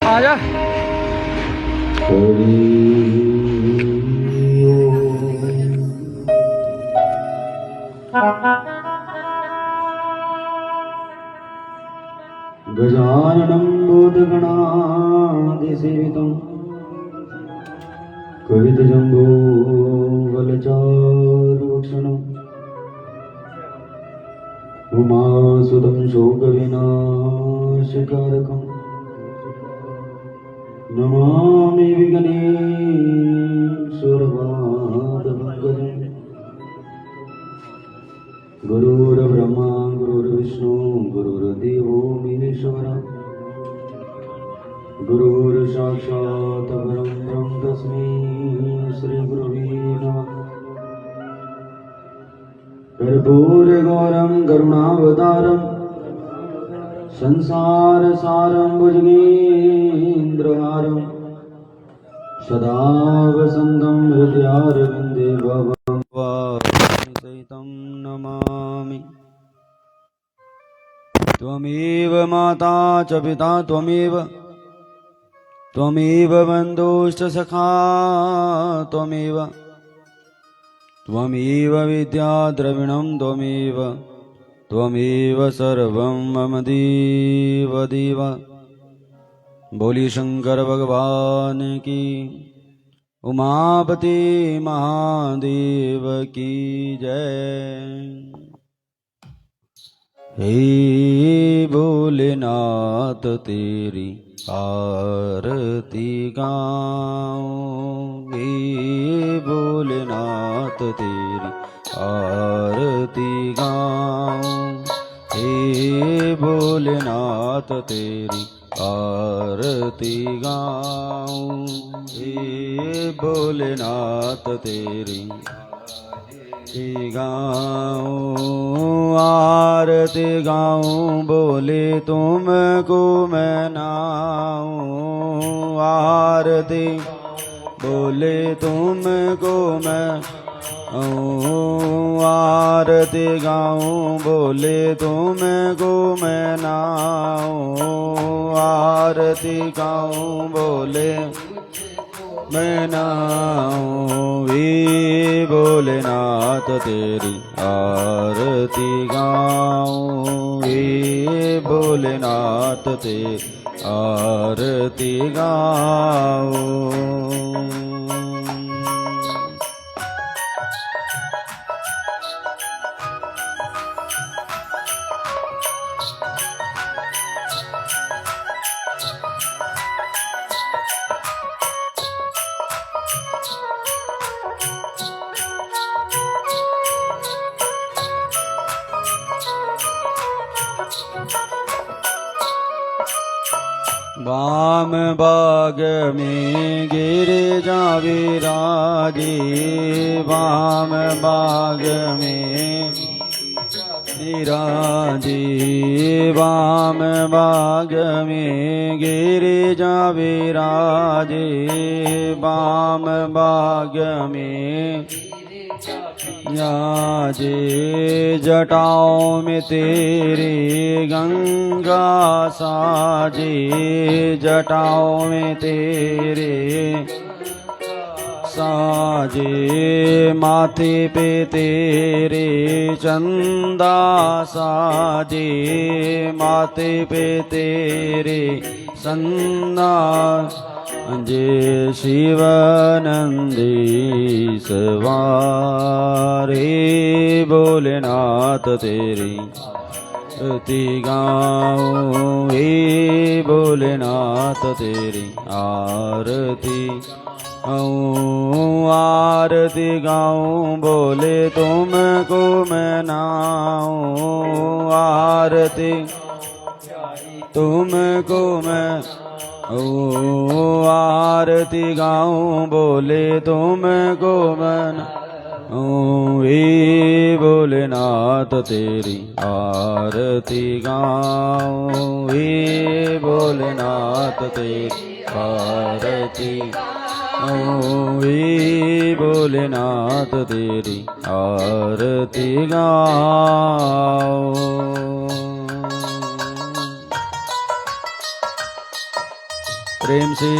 आजा। गजाननं भूतगणाधिसेवितं कवितजम्बोफलचारुभक्षणम् उमासुतं शोकविनाशकारकं नमामि विघ्नेश्वरपादपङ्कजम्। गुरुर्ब्रह्मा गुरुर्विष्णु गुरुर्देवो महेश्वरः गुरुर्साक्षात् परं ब्रह्म तस्मै श्रीगुरुवे नमः। कर्पूरगौरं करुणावतारं संसारसारं भुजगेन्द्रहारं सदा वसन्तं हृदयारविन्दे भवसहितं नमामि। त्वमेव माता च पिता त्वमेव बन्धुश्च सखा त्वमेव विद्या द्रविणं त्वमेव सर्वं मम देव देव। बोली शंकर भगवान की, उमापति महादेव की जय। हे भोलेनाथ तेरी आरती गाऊं, हे भोलेनाथ तेरी आरती गाऊं, हे भोलेनाथ तेरी आरती गाऊं, हे भोलेनाथ तेरी गाऊं। आरती गाऊं बोले तुमको मैं नाऊं, आरती बोले तुमको मैं आरती गाऊं बोले तुमको मैं नाऊं, आरती गाऊं बोले मैं नाऊं। वे भोलेनाथ तेरी आरती गाऊं, वे भोलेनाथ तेरी आरती गाऊं। वाम बाग में गिरिजा विराजे, वाम बाग में विराजे, वाम बाग में गिरिजा विराजे, वाम बाग में याजे। जटाओं में तेरे गंगा साजे, जटाओं में तेरे साजे, माथे पे तेरे चंदा साजे, माथे पे तेरे चंदा जय शिवानंदी सवारे। भोलेनाथ तेरी आरती गाऊं, हे भोलेनाथ तेरी आरती गाऊं, आरती गाऊं बोले तुमको मैं नाऊं, आरती तुमको मैं आरती गाऊं बोले तुमको मैं नाऊं। हे भोलेनाथ तेरी आरती गाऊं, हे भोलेनाथ तेरी आरती गाऊं, हे भोलेनाथ तेरी आरती गाऊं। प्रेम से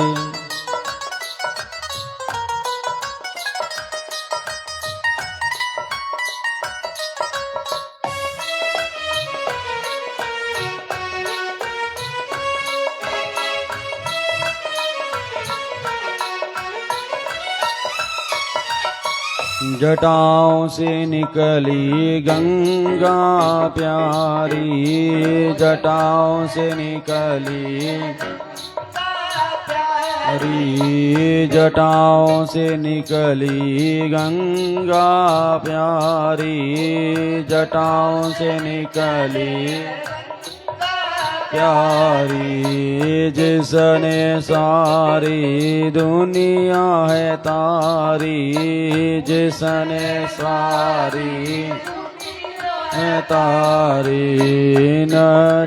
जटाओं से निकली गंगा प्यारी, जटाओं से निकली प्यारी, जटाओं से निकली गंगा प्यारी, जटाओं से निकली प्यारी, जिसने सारी दुनिया है तारी, जिसने सारी है तारी, न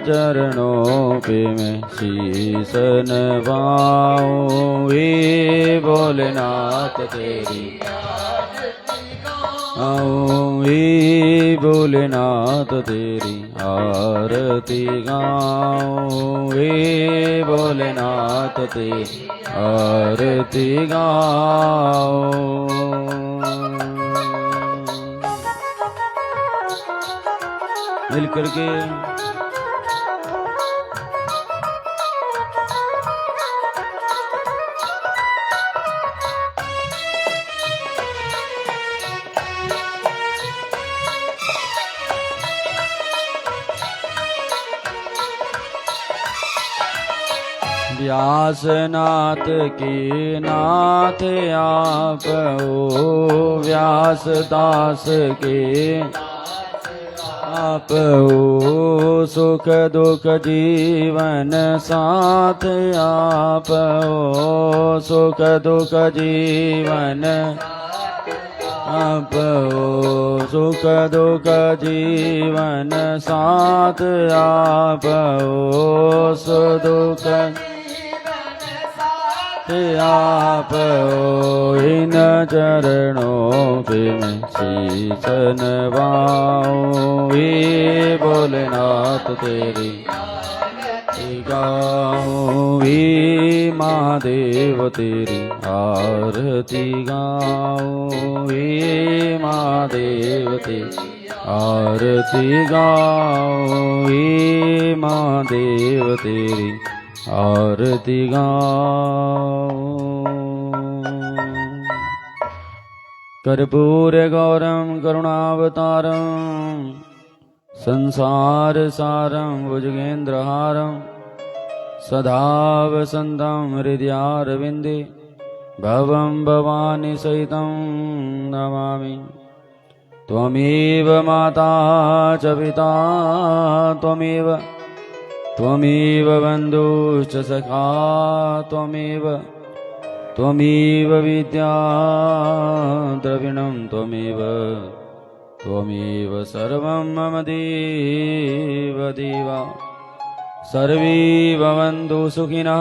चरणों पे मैं शीश नवाऊं, हे भोलेनाथ तेरी आऊं, हे भोलेनाथ तेरी आरती गाऊं, हे भोलेनाथ तेरी आरती गाऊं। मिल करके व्यासनाथ के नाथ आप हो, व्यासदास के आप हो, सुख दुख जीवन साथ आप हो, सुख दुख जीवन आप हो, सुख दुख जीवन साथ आप हो, सुख दुख आप हो, इन चरणों पे मैं शीश नवाऊं, हे भोलेनाथ तेरी गाऊं, हे महादेव तेरी आरती गाऊं, हे महादेव तेरी आरती गाऊं, हे महादेव तेरी आरती गाऊं। कर्पूर गौरम करुणावतारम संसार सारं भुजगेन्द्रहारं सदा वसन्तं हृदयारविन्दे भवं भवानी सहितं नमामि। त्वमेव माता च पिता त्वमेव बन्धुश्च सखा त्वमेव विद्या द्रविणं त्वमेव सर्वं मम देव देवा। सर्वे भवन्तु सुखिनः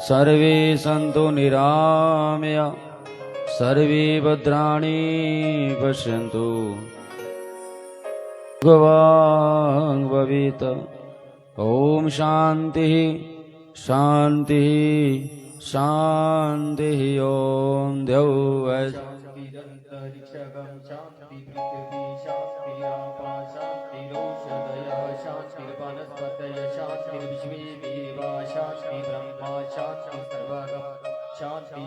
सर्वे सन्तु निरामया सर्वे भद्राणि पश्यन्तु भगवान् भवेत्। ओम शांति शांति शांति। ओम द्यौ शांति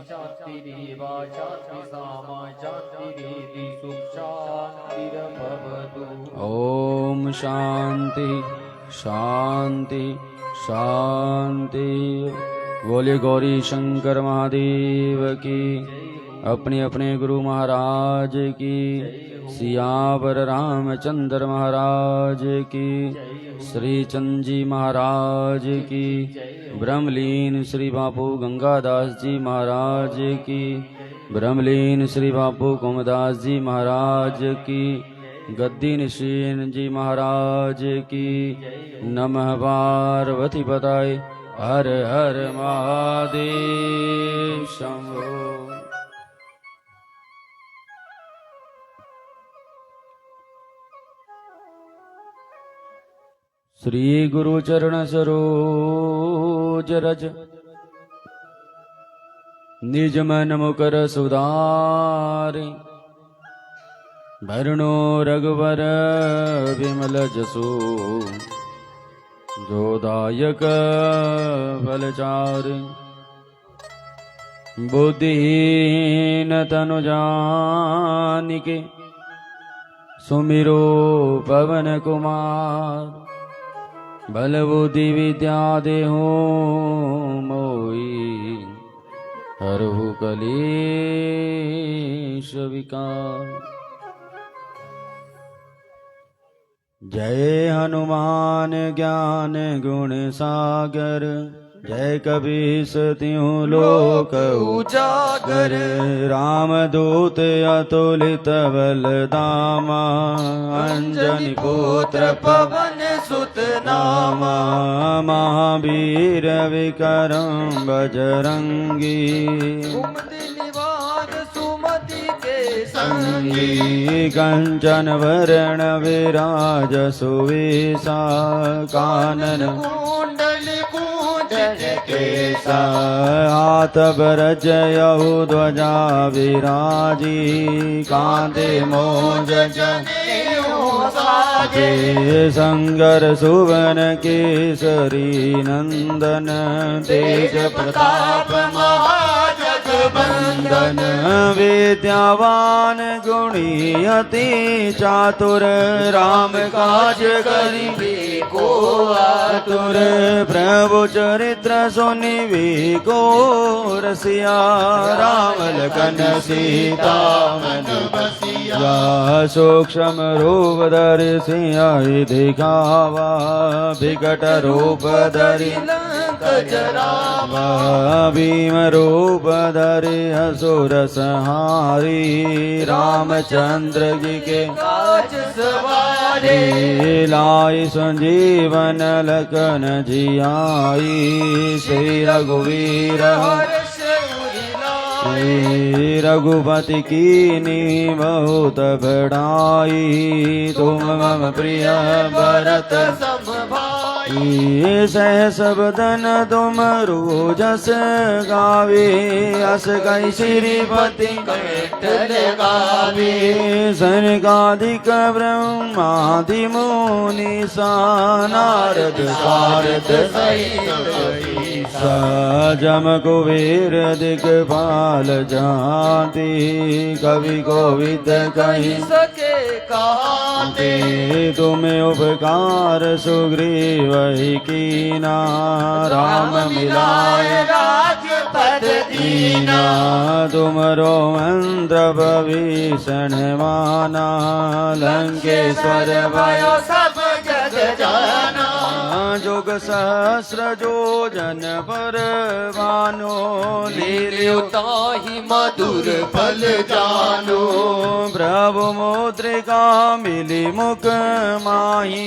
शांति देवा शांति सामा शांति देवी सुख शांतिरभवतु। ओम शांति शांति शांति। बोले गौरी शंकर महादेव की, अपने अपने गुरु महाराज की, सियावर रामचंद्र महाराज की, श्री चंद जी महाराज की, ब्रह्मलीन श्री बापू गंगादास जी महाराज की, ब्रह्मलीन श्री बापू कुमदास जी महाराज की, गद्दी निशीन जी महाराज की। नमः पार्वती पताय हर हर महादेव शंभो। श्री गुरु चरण सरोज रज निज मन मुकर सुधारे भरणो रघुवर विमल जसु जोदायक फलचारि बुद्धिहीन तनु जानिके सुमिरो पवन कुमार बल बुद्धि विद्या देहो मोई हरहु कलेश विकार। जय हनुमान ज्ञान गुण सागर जय कबीर तिहु लोक उजागर। रामदूत अतुलित बल धामा अंजनी पुत्र पवन सुत नामा। महावीर विक्रम बजरंगी सुमति के संगी। कंचन वरण विराज सुवेशा कानन केसा। हाथ भरजयहु ध्वजा विराजी कांधे मोज जनेऊ साजे। संगर सुवन केसरी नंदन तेज प्रताप महाजगबंदन। विद्यावान गुणी अति चातुर राम काज करिबे को आतुर। प्रभु चरित्र सुनिबे को रसिया राम लखन सीता मन बसिया। सूक्ष्म रूप धरि सिंह दिखावा विकट रूप धरि लंक जरावा। भीम रूप धरि असुर संहारी रामचंद्र जी के काज सवारे। लाई संजीवन लखन जियाई श्री रघुवीर रघुपति कीनी बहुत बड़ाई। तुम मम प्रिय भरत सम भाई। सहस बदन तुम रोजस गावे अस कई श्रीपति कंठ लगावे। सनकादिक ब्रह्मादि मुनीसा नारद सारद सहित जम कुबेर दिक्पाल जाति। कवि कोविद कहि सके कहते। तुम्हें उपकार सुग्रीव ही कीना राम मिलाए राजपद दीना। तुमरो मंत्र भविषण माना लंकेश्वर भयो सब जग जाना। जोग सहस्र योजन पर भानो लील्युताहि मधुर फल जानो। प्रभु मुद्रिका मिली मुख माही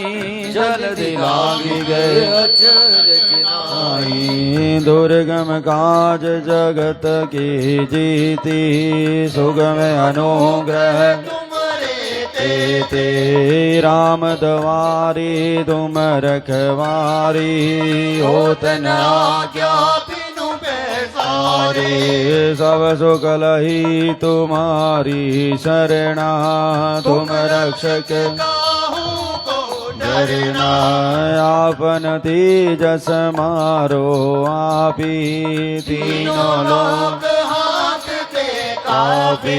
जल्दी लागी गए अचरज नाहि। दुर्गम काज जगत की जीती सुगम अनुग्रह ते। राम द्वारी तुम रखवारी होत न आज्ञा बिनु पैसारे। सब सुख लही तुम्हारी शरणा तुम रक्षक डरना। आपन तेजस मारो आपी तीनों लोक आवे।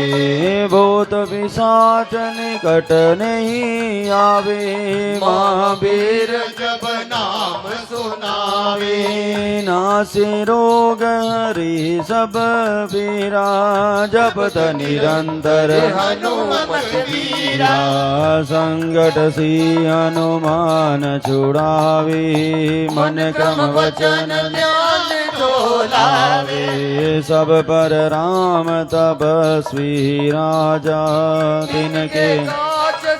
भूत पिशाच निकट नहीं आवे। महावीर जब नाम सुनावे नासे रोग हरि सब पीरा। जपत निरंतर हनुमत वीरा। संकट सी हनुमान छुड़ावे मन क्रम वचन ध्यान लावे। सब पर राम तपस्वी राजा तिनके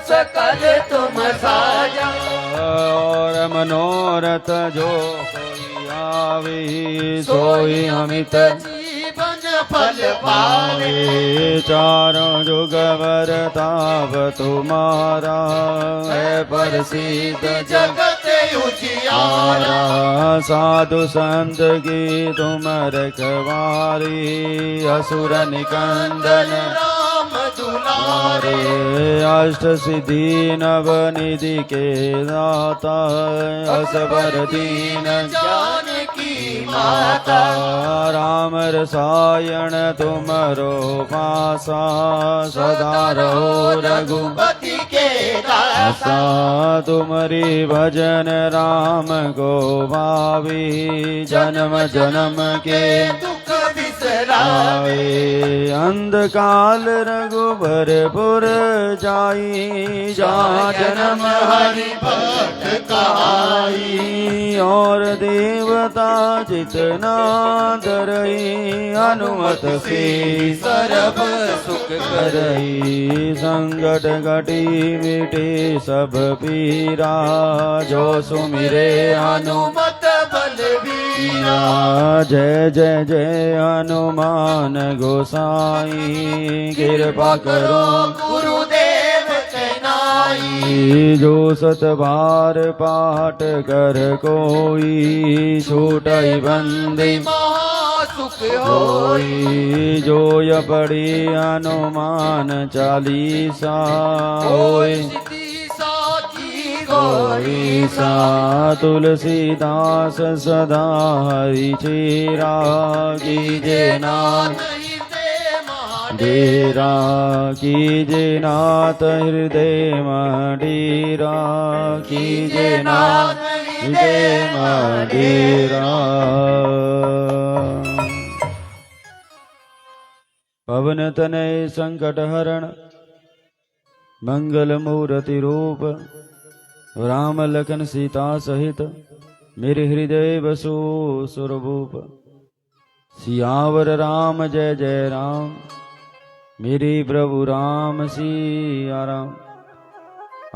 सकल तुम साजा। और मनोरथ जो कोई आवे सोई अमित जीवन फल पावे। चारों जुग वर्ताप तुम्हारा है प्रसिद्ध जगत उजिया। प्यारा साधु संत की तुम रखवारी असुर निकंदन राम दुलारे अष्ट सिद्धि नवनिधि के दाता असबर दीन जानकी माता राम रसायन तुमरो पासा सदा रहो रघुपति के दासा तुमरी भजन राम को भावी जन्म जन्म के दुख बिसरावे अंधकाल रघुबरपुर जाई जा जन्म हरि भक्त कहाई और देवता जितना डरई अनुमत से सर्व सुख करई संकट घटी मिटे सब पीरा जो सुमिरे हनुमत बलवीरा जय जय जय हनुमान गोसाई कृपा करो गुरुदेव नाई जो सत बार पाठ कर कोई छूटई बंदी महासुख होई होई जो य पढ़ी हनुमान चालीसा होय सिद्धि साची गोरी सा तुलसीदास सदा हरि चेरा कीजे नाथ डेरा कीजे नाथ हृदय डेरा कीजे नाथ हृदय डेरा पवन तनय संकट हरण मंगल मूर्ति रूप राम लखन सीता सहित मेरे हृदय बसो सुरभूप सियावर राम जय जय राम मेरे प्रभु राम सिया राम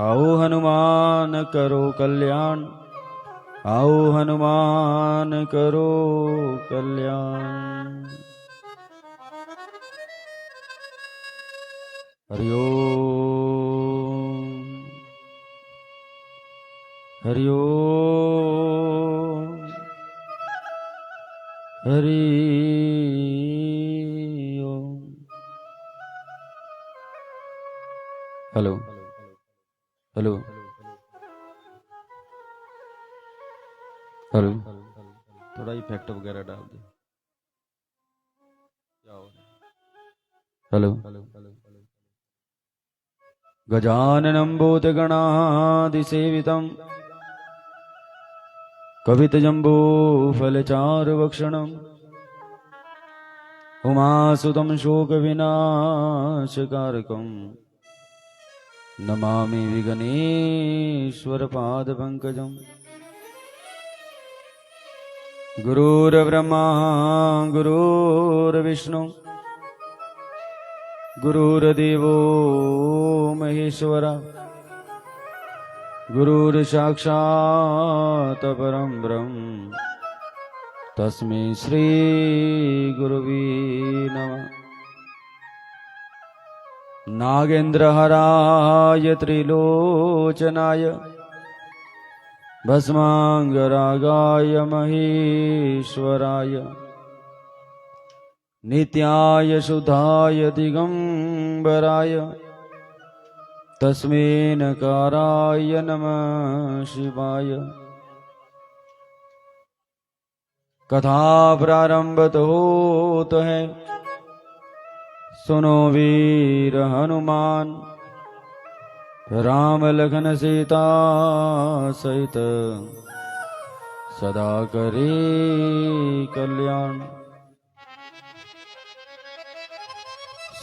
आओ हनुमान करो कल्याण आओ हनुमान करो कल्याण हरि ओम हरि ओम हरि ओम हेलो हेलो हेलो थोड़ा इफेक्ट वगैरह डाल दे हेलो गजाननं भूतगणादिसेवितं कवितजम्बूफलचारुभक्षणम् उमासुतं शोकविनाशकारकम् नमामि विघ्नेश्वरपादपङ्कजम् गुरुर्ब्रह्मा गुरुर्विष्णु गुरुर्देवो महेश्वर गुरुर्साक्षात् परं ब्रह्म तस्मै श्री गुरुवे नमः नागेन्द्रहराय त्रिलोचनाय भस्मांगरागाय महेश्वराय नित्याय शुद्धाय दिगंबराय तस्मै नकाराय नमः शिवाय कथा प्रारंभ तो होत है सुनो वीर हनुमान राम लखन सीता सहित सदा करे कल्याण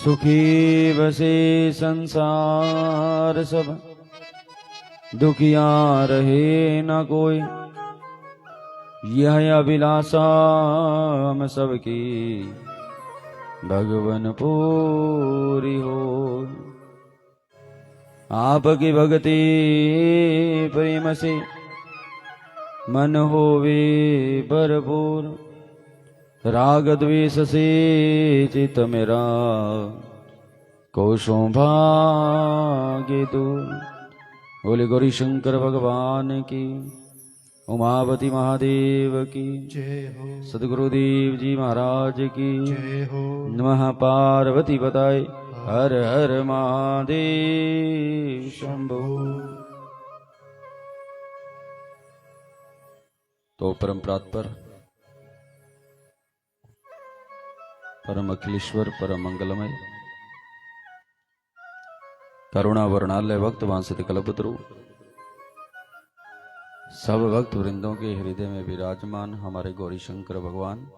सुखी बसे संसार सब दुखिया रहे न कोई यह अभिलाषा हम सबकी भगवन पूरी हो आपकी भक्ति प्रेम से मन होवे भरपूर राग द्वेष से चित मेरा कोशों भागे दूर बोले गौरी शंकर भगवान की उमापति महादेव की जय हो सदगुरुदेव जी महाराज की जय हो नमः पार्वती पताय हर हर महादेव शंभो। तो परम प्रातपर परम अखिलेश्वर परम मंगलमय करुणा वर्णालय भक्त वांसित कल्पतरु सब भक्त वृंदों के हृदय में विराजमान हमारे गौरी शंकर भगवान,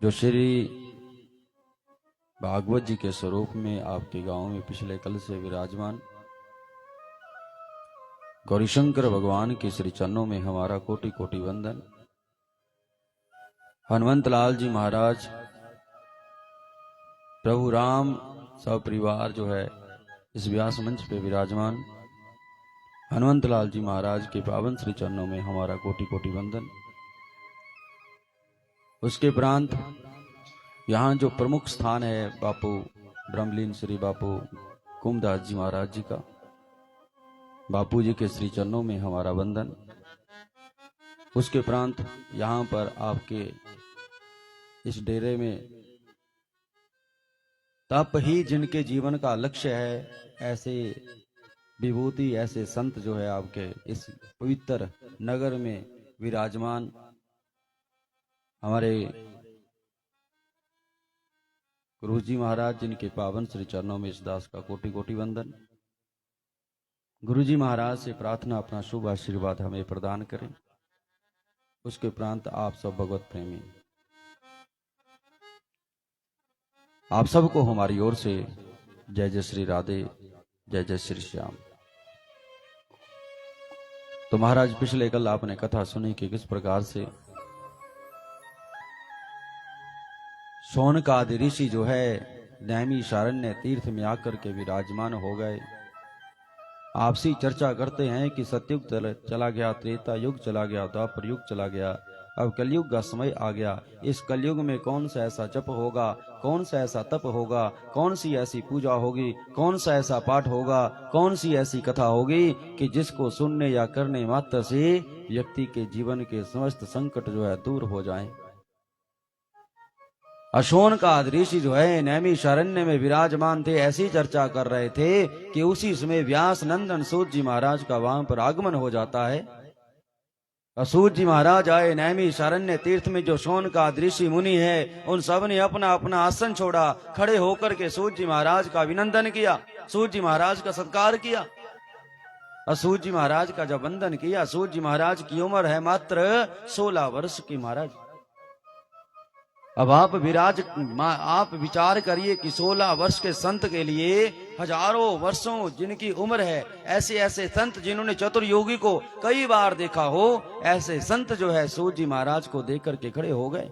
जो श्री भागवत जी के स्वरूप में आपके गांव में पिछले कल से विराजमान, गौरी शंकर भगवान के श्री चरणों में हमारा कोटि कोटि वंदन। हनुमंत लाल जी महाराज, प्रभु राम सब परिवार जो है इस व्यास मंच पे विराजमान, हनुमंत लाल जी महाराज के पावन श्री चरणों में हमारा कोटि कोटि वंदन। उसके उपरांत यहाँ जो प्रमुख स्थान है बापू ब्रह्मलीन श्री बापू कुमदास जी महाराज जी का, बापू जी के श्री चरणों में हमारा वंदन। उसके उपरांत यहाँ पर आपके इस डेरे में तप ही जिनके जीवन का लक्ष्य है, ऐसे विभूति ऐसे संत जो है आपके इस पवित्र नगर में विराजमान, हमारे गुरु जी महाराज जिनके पावन श्री चरणों में इस दास का कोटि कोटि वंदन। गुरु जी महाराज से प्रार्थना अपना शुभ आशीर्वाद हमें प्रदान करें। उसके उपरांत आप सब भगवत प्रेमी, आप सबको हमारी ओर से जय जय श्री राधे, जय जय श्री श्याम। तो महाराज पिछले कल आपने कथा सुनी कि किस प्रकार से शौनकादि ऋषि जो है नैमिषारण्य तीर्थ में आकर के विराजमान हो गए। आपसी चर्चा करते हैं कि सतयुग चला गया, त्रेता युग चला गया, द्वापर युग चला गया, अब कलयुग का समय आ गया। इस कलयुग में कौन सा ऐसा जप होगा, कौन सा ऐसा तप होगा, कौन सी ऐसी पूजा होगी, कौन सा ऐसा पाठ होगा, कौन सी ऐसी कथा होगी कि जिसको सुनने या करने मात्र से व्यक्ति के जीवन के समस्त संकट जो है दूर हो जाएं। शौनकादि ऋषि जो है नैमिषारण्य में विराजमान थे, ऐसी चर्चा कर रहे थे कि उसी समय व्यास नंदन सूत जी महाराज का वहां पर आगमन हो जाता है। सूत जी महाराज आए नैमिषारण्य तीर्थ में। जो शौनकादि ऋषि मुनि है उन सब ने अपना अपना आसन छोड़ा, खड़े होकर के सूत जी महाराज का अभिनंदन किया, सूत जी महाराज का सत्कार किया। सूत जी महाराज का जब वंदन किया, सूत जी महाराज की उम्र है मात्र 16 वर्ष की महाराज। अब आप विचार करिए कि 16 वर्ष के संत के लिए हजारों वर्षों जिनकी उम्र है, ऐसे ऐसे संत जिन्होंने चतुर्योगी को कई बार देखा हो, ऐसे संत जो है सूत जी महाराज को देख करके खड़े हो गए,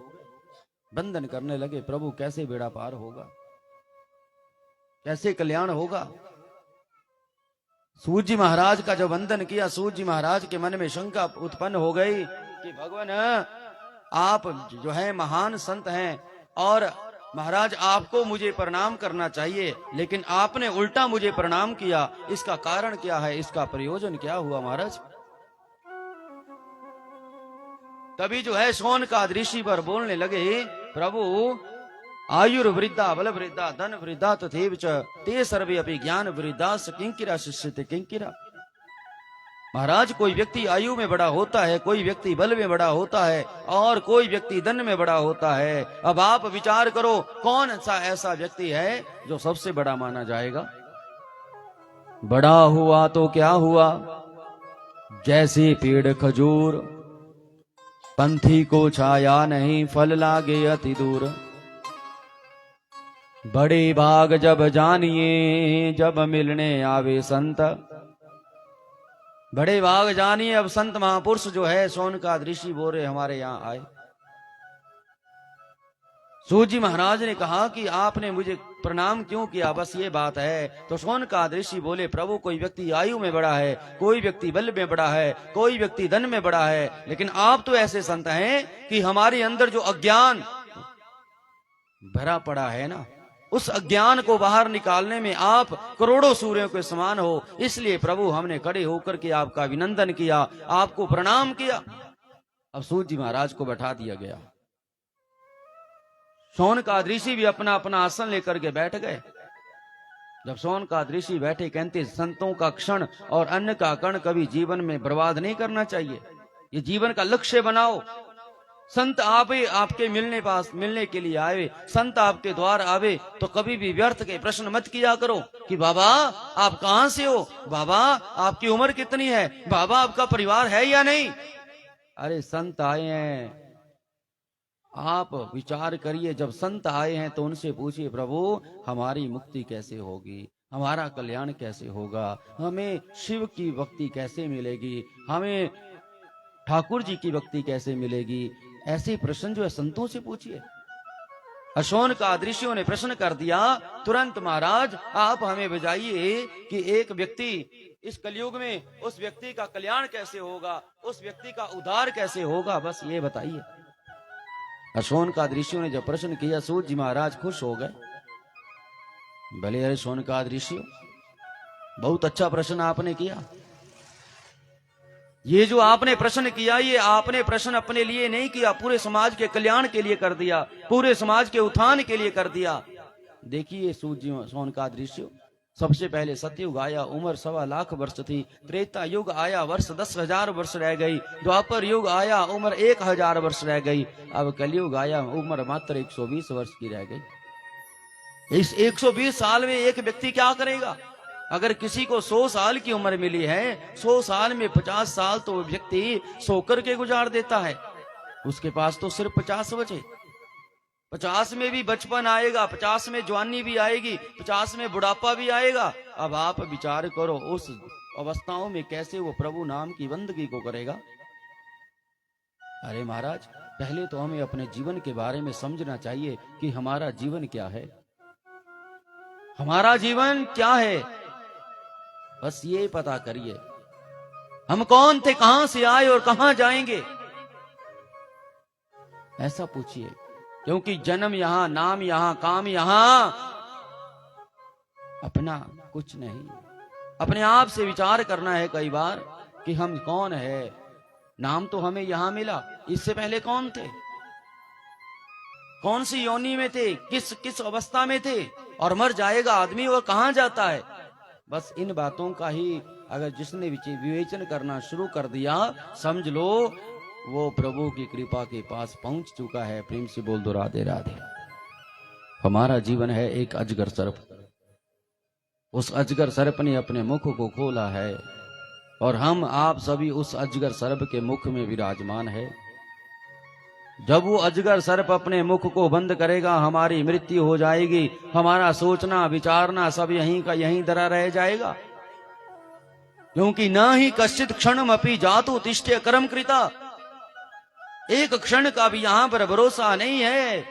वंदन करने लगे। प्रभु कैसे बेड़ा पार होगा, कैसे कल्याण होगा। सूत जी महाराज का जब वंदन किया, सूत जी महाराज के मन में शंका उत्पन्न हो गई कि भगवान आप जो है महान संत हैं और महाराज आपको मुझे प्रणाम करना चाहिए, लेकिन आपने उल्टा मुझे प्रणाम किया, इसका कारण क्या है, इसका प्रयोजन क्या हुआ महाराज। तभी जो है शौनकादि ऋषि पर बोलने लगे, प्रभु आयुर्वृद्धा बल वृद्धा धन वृद्धा तथैव च ते सर्वे अपि ज्ञान वृद्धा स किंकिरा शिष्यते किंकिरा। महाराज कोई व्यक्ति आयु में बड़ा होता है, कोई व्यक्ति बल में बड़ा होता है और कोई व्यक्ति धन में बड़ा होता है। अब आप विचार करो कौन सा ऐसा व्यक्ति है जो सबसे बड़ा माना जाएगा। बड़ा हुआ तो क्या हुआ, जैसे पेड़ खजूर, पंथी को छाया नहीं फल लागे अति दूर। बड़े भाग जब जानिए जब मिलने आवे संत, बड़े भाग जानिए अब संत महापुरुष जो है शौनकादि ऋषि बोल रहे हमारे यहाँ आए। सूत जी महाराज ने कहा कि आपने मुझे प्रणाम क्यों किया, बस ये बात है। तो शौनकादि ऋषि बोले, प्रभु कोई व्यक्ति आयु में बड़ा है, कोई व्यक्ति बल में बड़ा है, कोई व्यक्ति धन में बड़ा है, लेकिन आप तो ऐसे संत हैं कि हमारे अंदर जो अज्ञान भरा पड़ा है ना, उस अज्ञान को बाहर निकालने में आप करोड़ों सूर्यों के समान हो। इसलिए प्रभु हमने खड़े होकर के आपका अभिनंदन किया, आपको प्रणाम किया। अब सूत जी महाराज को बैठा दिया गया। शौनकाद ऋषि भी अपना अपना आसन लेकर के बैठ गए। जब शौनकाद ऋषि बैठे, कहते संतों का क्षण और अन्न का कण कभी जीवन में बर्बाद नहीं करना चाहिए, ये जीवन का लक्ष्य बनाओ। संत आपके मिलने के लिए आए, संत आपके द्वार आवे तो कभी भी व्यर्थ के प्रश्न मत किया करो कि बाबा आप कहां से हो, बाबा आपकी उम्र कितनी है, बाबा आपका परिवार है या नहीं। अरे संत आए हैं, आप विचार करिए। जब संत आए हैं तो उनसे पूछिए, प्रभु हमारी मुक्ति कैसे होगी, हमारा कल्याण कैसे होगा, हमें शिव की भक्ति कैसे मिलेगी, हमें ठाकुर जी की भक्ति कैसे मिलेगी। ऐसे प्रश्न जो है संतों से पूछिए। शौनकाद ऋषियों ने प्रश्न कर दिया, तुरंत महाराज आप हमें बजाइए कि एक व्यक्ति इस कलयुग में उस व्यक्ति का कल्याण कैसे होगा, उस व्यक्ति का उद्धार कैसे होगा, बस ये बताइए। शौनकाद ऋषियों ने जब प्रश्न किया, सूत जी महाराज खुश हो गए। भले अरे शौनकाद ऋषियों, बहुत अच्छा प्रश्न आपने किया। ये जो आपने प्रश्न किया, ये आपने प्रश्न अपने लिए नहीं किया, पूरे समाज के कल्याण के लिए कर दिया, पूरे समाज के उत्थान के लिए कर दिया। देखिए सूत जी शौनकाद ऋषियों, सबसे पहले सतयुग आया, उम्र 1.25 लाख वर्ष थी। त्रेता युग आया, वर्ष 10,000 वर्ष रह गई। द्वापर युग आया, उम्र 1,000 वर्ष रह गई। अब कलयुग आया, उम्र मात्र 120 वर्ष की रह गई। इस 120 साल में एक व्यक्ति क्या करेगा? अगर किसी को 100 साल की उम्र मिली है, 100 साल में 50 साल तो व्यक्ति सो करके गुजार देता है। उसके पास तो सिर्फ 50 बचे। 50 में भी बचपन आएगा, 50 में जवानी भी आएगी, 50 में बुढ़ापा भी आएगा। अब आप विचार करो, उस अवस्थाओं में कैसे वो प्रभु नाम की बंदगी को करेगा। अरे महाराज, पहले तो हमें अपने जीवन के बारे में समझना चाहिए कि हमारा जीवन क्या है, हमारा जीवन क्या है। बस ये पता करिए, हम कौन थे, कहां से आए और कहां जाएंगे, ऐसा पूछिए। क्योंकि जन्म यहां, नाम यहां, काम यहां, अपना कुछ नहीं। अपने आप से विचार करना है कई बार कि हम कौन है। नाम तो हमें यहां मिला, इससे पहले कौन थे, कौन सी योनि में थे, किस अवस्था में थे, और मर जाएगा आदमी और कहां जाता है। बस इन बातों का ही अगर जिसने विवेचन करना शुरू कर दिया, समझ लो वो प्रभु की कृपा के पास पहुंच चुका है। प्रेम से बोल दो राधे राधे। हमारा जीवन है एक अजगर सर्प। उस अजगर सर्प ने अपने मुख को खोला है और हम आप सभी उस अजगर सर्प के मुख में विराजमान है। जब वो अजगर सर्प अपने मुख को बंद करेगा, हमारी मृत्यु हो जाएगी। हमारा सोचना विचारना सब यहीं का यहीं धरा रह जाएगा। क्योंकि न ही कश्चित क्षणम अपि जातु तिष्ठ्य कर्म कृता, एक क्षण का भी यहां पर भरोसा नहीं है।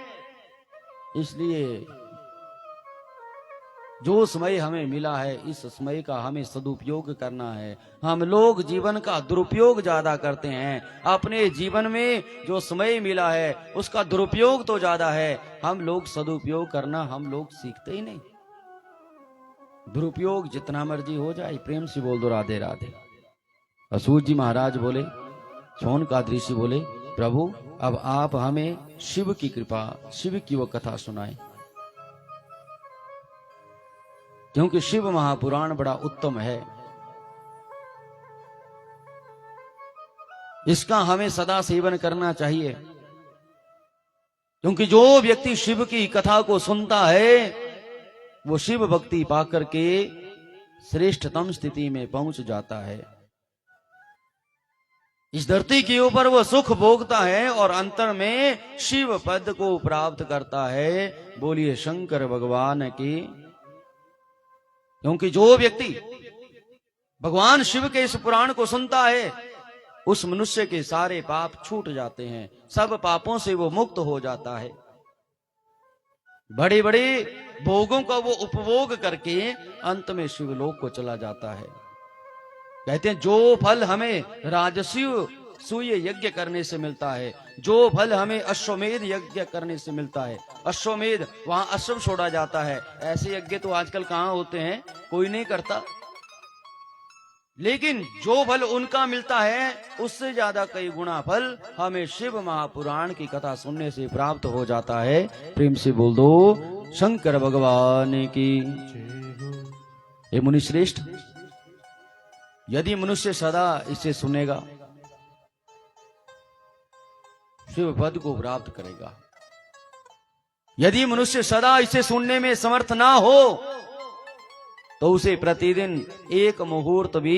इसलिए जो समय हमें मिला है, इस समय का हमें सदुपयोग करना है। हम लोग जीवन का दुरुपयोग ज्यादा करते हैं। अपने जीवन में जो समय मिला है उसका दुरुपयोग तो ज्यादा है, हम लोग सदुपयोग करना हम लोग सीखते ही नहीं। दुरुपयोग जितना मर्जी हो जाए। प्रेम से बोल दो राधे राधे। सूत जी महाराज बोले, शौनकाद ऋषि बोले, प्रभु अब आप हमें शिव की कृपा, शिव की वो कथा सुनाएं, क्योंकि शिव महापुराण बड़ा उत्तम है। इसका हमें सदा सेवन करना चाहिए। क्योंकि जो व्यक्ति शिव की कथा को सुनता है वो शिव भक्ति पाकर के श्रेष्ठतम स्थिति में पहुंच जाता है। इस धरती के ऊपर वो सुख भोगता है और अंतर में शिव पद को प्राप्त करता है। बोलिए शंकर भगवान की। क्योंकि जो व्यक्ति भगवान शिव के इस पुराण को सुनता है, उस मनुष्य के सारे पाप छूट जाते हैं, सब पापों से वो मुक्त हो जाता है। बड़े बड़े भोगों का वो उपभोग करके अंत में शिवलोक को चला जाता है। कहते हैं जो फल हमें राजसूय यज्ञ करने से मिलता है, जो फल हमें अश्वमेध यज्ञ करने से मिलता है, अश्वमेध वहां अश्व छोड़ा जाता है, ऐसे यज्ञ तो आजकल कहां होते हैं, कोई नहीं करता। लेकिन जो फल उनका मिलता है उससे ज्यादा कई गुना फल हमें शिव महापुराण की कथा सुनने से प्राप्त हो जाता है। प्रेम से बोल दो शंकर भगवान की। ये मुनि श्रेष्ठ, यदि मनुष्य सदा इसे सुनेगा शिव पद को प्राप्त करेगा। यदि मनुष्य सदा इसे सुनने में समर्थ ना हो तो उसे प्रतिदिन एक मुहूर्त भी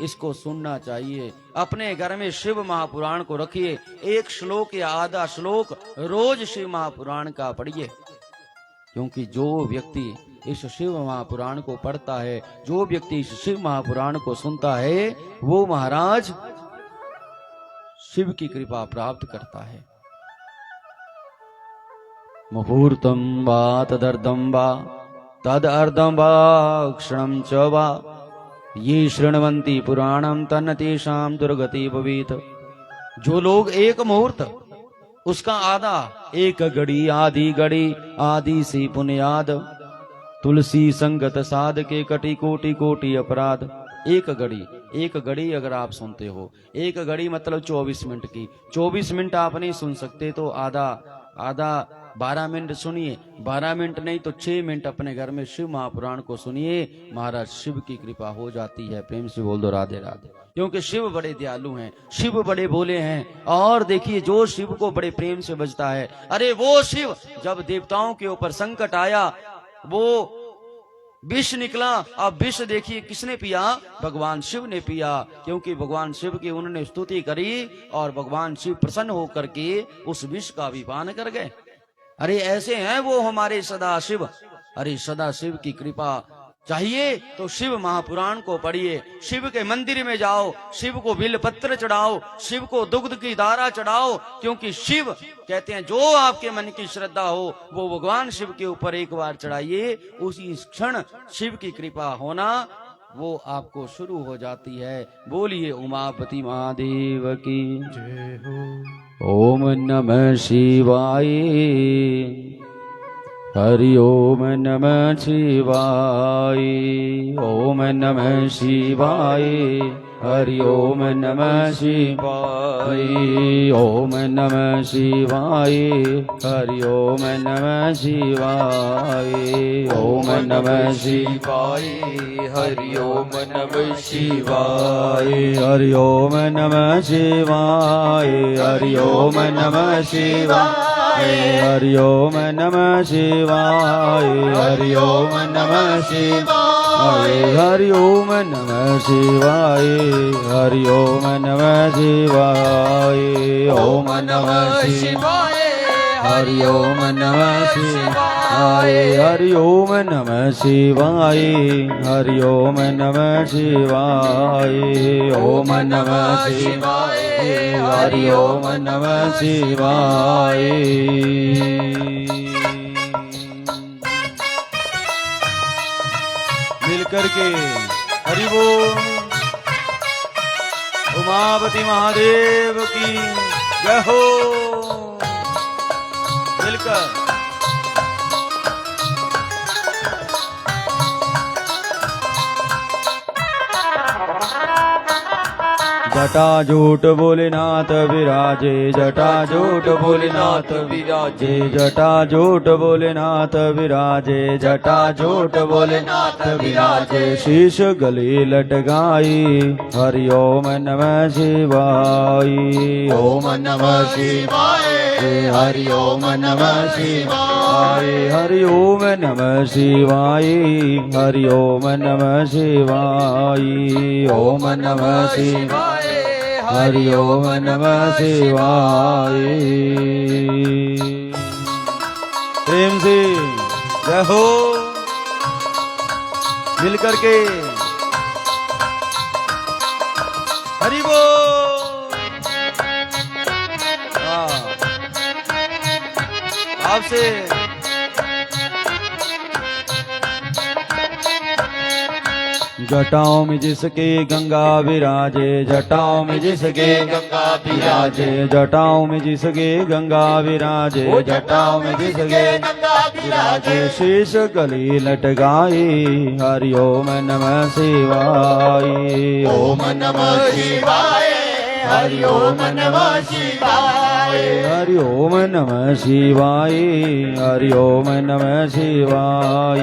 इसको सुनना चाहिए। अपने घर में शिव महापुराण को रखिए, एक श्लोक या आधा श्लोक रोज शिव महापुराण का पढ़िए, क्योंकि जो व्यक्ति इस शिव महापुराण को पढ़ता है, जो व्यक्ति इस शिव महापुराण को सुनता है, वो महाराज शिव की कृपा प्राप्त करता है। मुहूर्तम वा तदर्धम वा तद अर्धम वा क्षणम च वा ये शृण्वन्ति पुराणम तन्न तेषां दुर्गति भवेत्। जो लोग एक मुहूर्त, उसका आधा, एक घड़ी आदि से पुण्याद, तुलसी संगत साध के कटी कोटि कोटि अपराध। एक घड़ी अगर आप सुनते हो, एक घड़ी मतलब 24 मिनट की, 24 मिनट आप नहीं सुन सकते तो आधा 12 मिनट सुनिए, 12 मिनट नहीं तो 6 मिनट अपने घर में शिव महापुराण को सुनिए, महाराज शिव की कृपा हो जाती है। प्रेम से बोल दो राधे राधे। क्योंकि शिव बड़े दयालु हैं, शिव बड़े भोले हैं। और देखिए जो शिव को बड़े प्रेम से बजता है, अरे वो शिव जब देवताओं के ऊपर संकट आया, वो विष निकला, अब विष देखिए किसने पिया, भगवान शिव ने पिया, क्योंकि भगवान शिव की उन्होंने स्तुति करी और भगवान शिव प्रसन्न होकर के उस विष का भी पान कर गए। अरे ऐसे हैं वो हमारे सदा शिव। अरे सदा शिव की कृपा चाहिए तो शिव महापुराण को पढ़िए, शिव के मंदिर में जाओ, शिव को बिल पत्र चढ़ाओ, शिव को दुग्ध की धारा चढ़ाओ, क्योंकि शिव कहते हैं जो आपके मन की श्रद्धा हो वो भगवान शिव के ऊपर एक बार चढ़ाइए, उसी क्षण शिव की कृपा होना वो आपको शुरू हो जाती है। बोलिए उमापति महादेव की जय हो। ओम नमः शिवाय, हरि ओम नमः शिवाय, ओम नमः शिवाय, हरि ओम नमः शिवाय, ओम नमः शिवाय, हरि ओम नमः शिवाय, ओम नमः शिवाय, हरि ओम नमः शिवाय, हरि ओम नमः शिवाय, हरि ओम नमः शिवाय, हरि ओम नमः शिवाय, हरि ओम नमः शिवाय, हरि ओम नमः शिवाय, हरि ओम नमः शिवाय, ओम नमः शिवाय, हरि ओम नमः शिवाय, हरि ओम नमः शिवाय, हरि ओम नमः शिवाय, ओम नमः शिवाय, हरि ओम नमः शिवाय। मिलकर के हरि बोल। उमापति महादेव की जय हो। मिलकर जटाजूट भोलेनाथ विराजे, जटाजूट भोलेनाथ विराजे, जटाजूट भोलेनाथ विराजे, जटाजूट भोलेनाथ विराजे, शीश गले लटकाई, हरि ओम नमः शिवाय, ओम नमः शिवाय, हरि ओम नमः शिवाय, हरि ओम नमः शिवाय, हरि ओम नमः शिवाय, ओम नमः शिवाय, हरि ओम नमः शिवाय। प्रेम से जय हो। मिलकर के हरि बोल। आपसे जटाओं में जिसके गंगा विराजे, जटाओं में जिसके गंगा विराजे, जटाओं में जिसके गंगा विराजे, ओ जटाओं में जिसके गंगा विराजे, शीश गली लटकाई, हरि ओम नमः शिवाय। ओम नमः शिवाय, हरि ओम नमः शिवाय, हरि ओम नमः शिवाय, हरि ओम नमः शिवाय।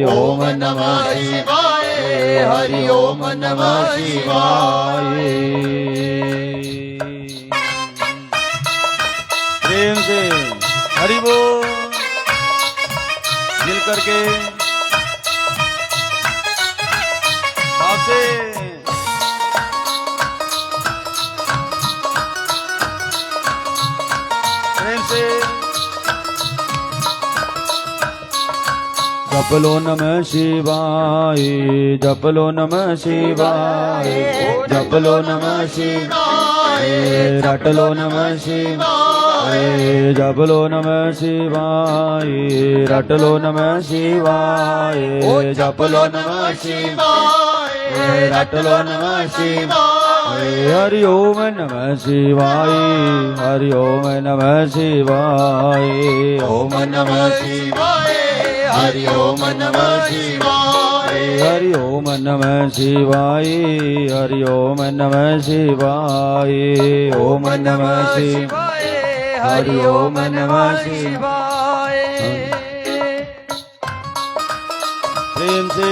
ओम नमः शिवाय, हरि ओम नमः शिवाय। प्रेम से हरि बोल मिल करके भाव से प्रेम से जप लो नमः शिवाय, जप लो नमः शिवाय, जप लो नमः शिवाय, रट लो नमः शिवाय, जप लो नमः शिवाय, रट लो नमः शिवाय, जप लो नमः शिवाय, रट लो नमः शिवाय। हरि ओम नमः शिवाय, हरि ओम नमः शिवाय। ओम नमः शिवाय, हरि ओम नमः शिवाय, हरि ओम नमः शिवाय, हरि ओम नमः शिवाय। ओम नमः शिवाय, हरि ओम नमः शिवाय। प्रेम से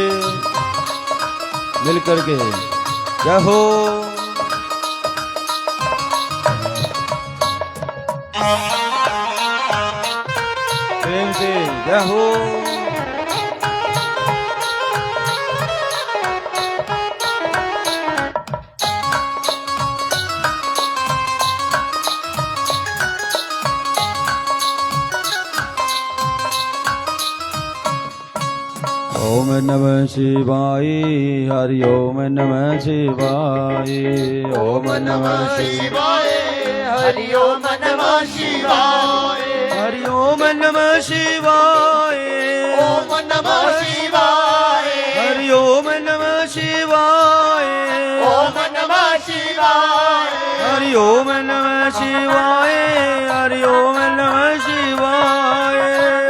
मिल करके जय हो। प्रेम से जय हो। ओम नमः शिवाय, हरि ओम नमः शिवाय। ओम नमः शिवाय, हरि ओम नमः शिवाय, हरि ओम नमः शिवाय। ओम नमः शिवाय, हरि ओम नमः शिवाय। ओम नमः शिवाय, हरि ओम नमः शिवाय, हरि ओम नमः शिवाय।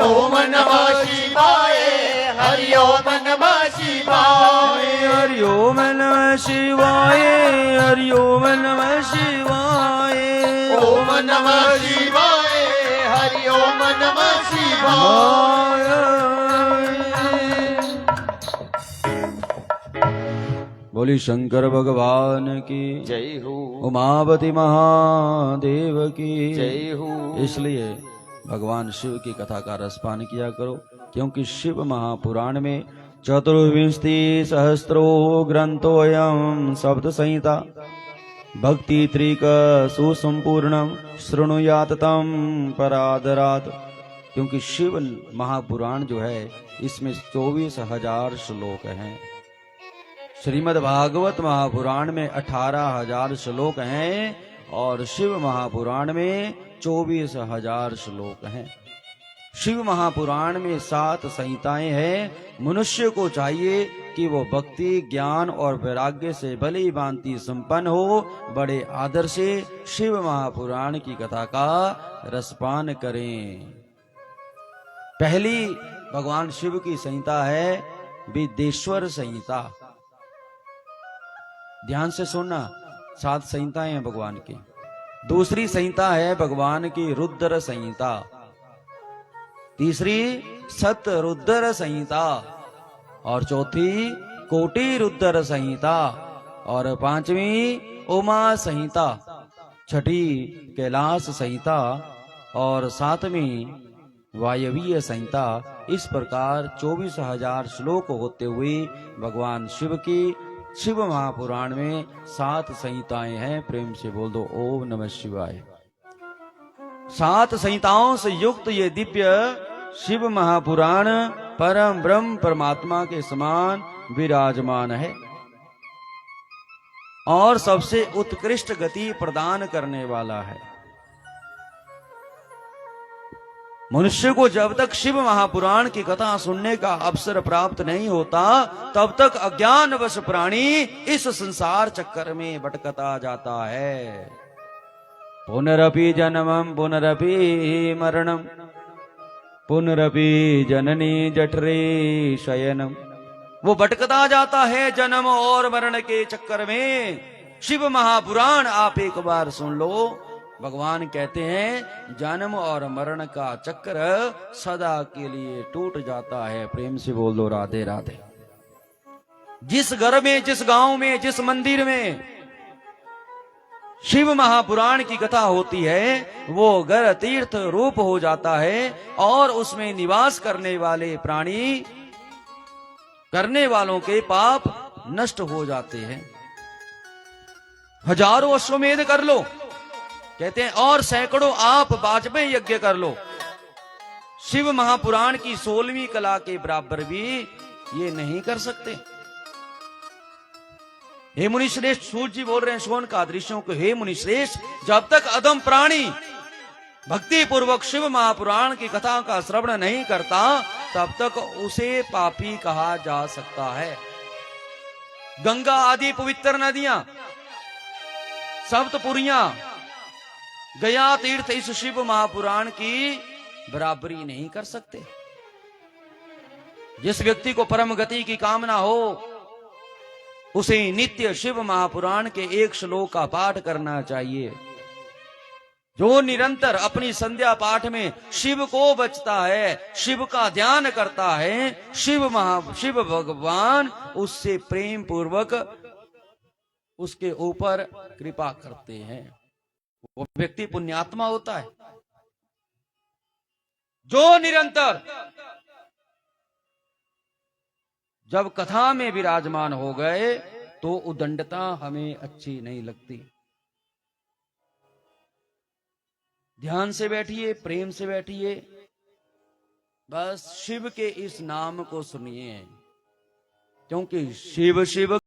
ओम नमः शिवाय, हरि ओम नमः शिवाय, हरि ओम नमः शिवाय, हरि ओम नमः शिवाय। ओम नमः शिवाय, हरि ओम नमः शिवाय। बोली शंकर भगवान की जय हो, उमापति महादेव की जय हो। इसलिए भगवान शिव की कथा का रसपान किया करो, क्योंकि शिव महापुराण में चतुर्विंशति सहस्रो ग्रंथोऽयं सप्त संहिता भक्ति त्रिक सुसंपूर्णम शृणुयात तम परादरात। क्योंकि शिव महापुराण जो है इसमें 24,000 श्लोक हैं। श्रीमद् भागवत महापुराण में 18,000 श्लोक हैं और शिव महापुराण में 24,000 श्लोक हैं। शिव महापुराण में 7 संहिताएं हैं। मनुष्य को चाहिए कि वो भक्ति ज्ञान और वैराग्य से भली भांति संपन्न हो, बड़े आदर से शिव महापुराण की कथा का रसपान करें। पहली भगवान शिव की संहिता है विदेश्वर संहिता। ध्यान से सुनना, 7 संहिताएं हैं भगवान की। दूसरी संहिता है भगवान की रुद्र संहिता, तीसरी सत रुद्र संहिता और चौथी कोटि रुद्र संहिता और 5वीं उमा संहिता, छठी कैलाश संहिता और 7वीं वायवीय संहिता। इस प्रकार 24,000 श्लोक होते हुए भगवान शिव की शिव महापुराण में 7 संहिताएं हैं। प्रेम से बोल दो ओम नमः शिवाय। 7 संहिताओं से युक्त ये दिव्य शिव महापुराण परम ब्रह्म परमात्मा के समान विराजमान है और सबसे उत्कृष्ट गति प्रदान करने वाला है। मनुष्य को जब तक शिव महापुराण की कथा सुनने का अवसर प्राप्त नहीं होता तब तक अज्ञानवश प्राणी इस संसार चक्कर में भटकता जाता है। पुनरपि जन्मं पुनरपि मरणं पुनरपि जननी जठरे शयनम। वो भटकता जाता है जन्म और मरण के चक्कर में। शिव महापुराण आप एक बार सुन लो। भगवान कहते हैं जन्म और मरण का चक्र सदा के लिए टूट जाता है। प्रेम से बोल दो राधे राधे। जिस घर में, जिस गांव में, जिस मंदिर में शिव महापुराण की कथा होती है वो घर तीर्थ रूप हो जाता है और उसमें निवास करने वाले प्राणी, करने वालों के पाप नष्ट हो जाते हैं। हजारों अश्वमेध कर लो कहते हैं और सैकड़ों आप वाजपेयी यज्ञ कर लो, शिव महापुराण की 16वीं कला के बराबर भी ये नहीं कर सकते। हे मुनिश्रेष्ठ, सूर्य जी बोल रहे हैं सोन का दृश्यों को, हे मुनिश्रेष्ठ, जब तक अधम प्राणी भक्ति पूर्वक शिव महापुराण की कथा का श्रवण नहीं करता तब तक उसे पापी कहा जा सकता है। गंगा आदि पवित्र नदियां, सप्तपुरियां, गया तीर्थ इस शिव महापुराण की बराबरी नहीं कर सकते। जिस व्यक्ति को परम गति की कामना हो उसे नित्य शिव महापुराण के एक श्लोक का पाठ करना चाहिए। जो निरंतर अपनी संध्या पाठ में शिव को बचता है, शिव का ध्यान करता है, शिव भगवान उससे प्रेम पूर्वक उसके ऊपर कृपा करते हैं। वो व्यक्ति पुण्यात्मा होता है। जो निरंतर जब कथा में विराजमान हो गए तो उदंडता हमें अच्छी नहीं लगती। ध्यान से बैठिए, प्रेम से बैठिए, बस शिव के इस नाम को सुनिए, क्योंकि शिव शिव